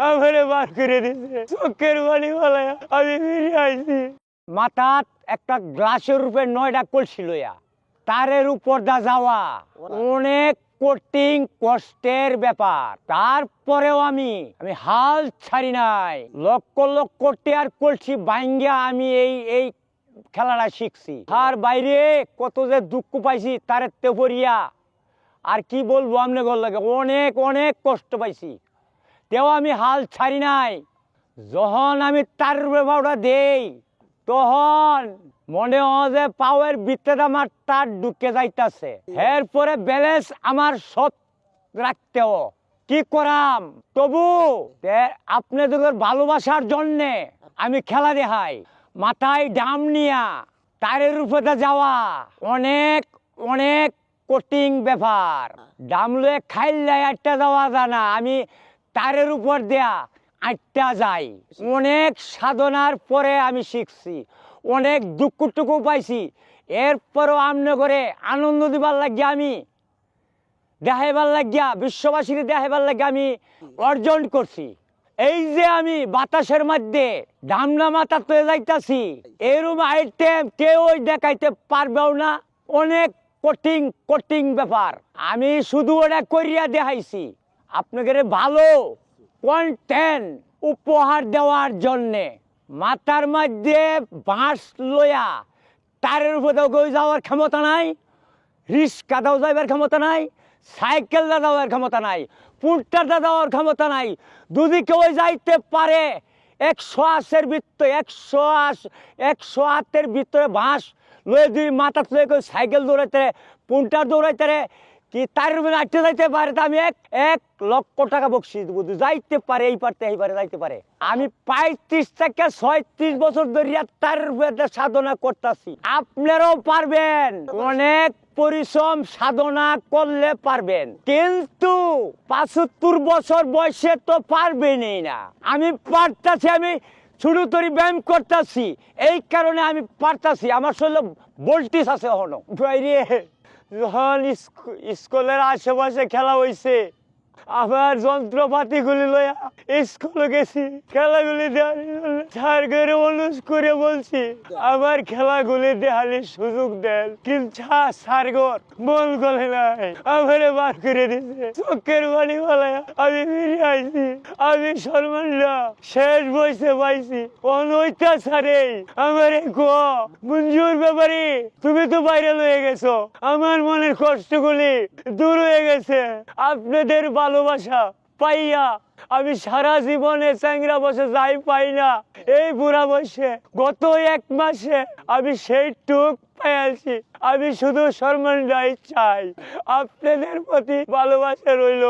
আমারে বার করে দিছে চোখের বাড়ি বলায় আমি ফিরে আইছি। মাথাত একটা গ্লাসের রূপে 9টা কলসি লইয়া তারের উপর দা যাওয়া অনেক কঠিন কষ্টের ব্যাপার। তারপরেও আমি হাল ছাড়ি নাই। লক্ষ লক্ষ টিয়ার কলসি ভাঙ্গিয়া আমি এই খেলাটা শিখছি। আর বাইরে কত যে দুঃখ পাইছি তারে তেপরিয়া আর কি বলবো আমনে গল লাগে অনেক অনেক কষ্ট পাইছি, তেও আমি হাল ছাড়ি নাই। যখন আমি তার ব্যাপারটা দেই তখন মনে হয় যে পাওয়ার ভিতরে আমার তার ঢুকে যাইতাছে। এরপরে ব্যালেন্স আমার সৎ রাখতেও কি করাম, তবু আপনাদের ভালোবাসার জন্যে আমি খেলা দেখাই। মাথায় ডাম নিয়া তারের উপরে যাওয়া অনেক অনেক কঠিন ব্যাপার। ডাম লয়ে খাইলে আটটা যাওয়া যায় না, আমি তারের উপর দেয়া আটটা যাই। অনেক সাধনার পরে আমি শিখছি, অনেক দুঃখটুকু পাইছি। এরপরও আমনে করে আনন্দ দিবার লাগিয়া আমি দেখাইবার লাগিয়া বিশ্ববাসীকে দেখাইবার লাগিয়া আমি অর্জন করছি। এই যে আমি বাতাসের মধ্যে ডামনা মাথা তুলে যাইতাছি, এরকম আইটেম কেউ দেখাইতে পারবেও না। অনেক কঠিন কঠিন ব্যাপার, আমি শুধু ওটা করিয়া দেখাইছি আপনাদের ভালো কন্টেন্ট উপহার দেওয়ার জন্যে। মাথার মধ্যে বাঁশ লইয়া তারের উপরে যাওয়ার ক্ষমতা নাই, রিক্সা দাও যাইবার ক্ষমতা নাই, সাইকেল দা যাওয়ার ক্ষমতা নাই, পুট্টার দা যাওয়ার ক্ষমতা নাই। যদি কেউ যাইতে পারে 100 ভিতরে 100 হাতের ভিতরে বাঁশ লয়ে দুই মাথা লয়ে কেউ সাইকেল দৌড়াইতে পুট্টার দৌড়াইতে কি তারের উপরে আটতে যাইতে পারে, তা আমি 1 লক্ষ টাকা বকশিস দেবো। যাইতে পারে এই পারতে এই পারে যাইতে পারে। আমি 35 থেকে 36 বছর ধরিয়া তারের উপরে সাধনা করতেছি। আপনারাও পারবেন, অনেক পরিশ্রম সাধনা করলে পারবেন, কিন্তু 75 বছর বয়সে তো পারবেনই না। আমি পারতাছি, আমি শুরু করি ব্যায়াম করতেছি, এই কারণে আমি পারতাছি। আমার শরীরে ভোল্টেজ আছে এখনো। বাইরে যখন স্কুলের আশেপাশে খেলা হয়েছে, আমার যন্ত্রপাতিগুলি লইয়া স্কুলে গেছি, খেলাগুলি স্যার করে অনুরোধ করে বলছি আমার খেলাগুলি দেখালির সুযোগ দেন, কিন্তু স্যার গর মন গলে নাই, আমারে বার করে দিছে চোখের বাড়ি বলায় আমি ফিরে আইছি। আমি সম্মানটা শেষ বয়সে পাইছি। অনৈতা স্যারে আমারে মঞ্জুর ব্যাপারে তুমি তো বাইরে লয়ে গেছো, আমার মনের কষ্টগুলি দূর হয়ে গেছে। আপনাদের ভালোবাসা পাইয়া আমি সারা জীবনে চ্যাংরা বসে যাই পাই না, এই বুড়া বয়সে গত 1 মাসে আমি সেই টুক পেয়েছি। আমি শুধু সম্মানটাই চাই, আপনাদের প্রতি ভালোবাসা রইল।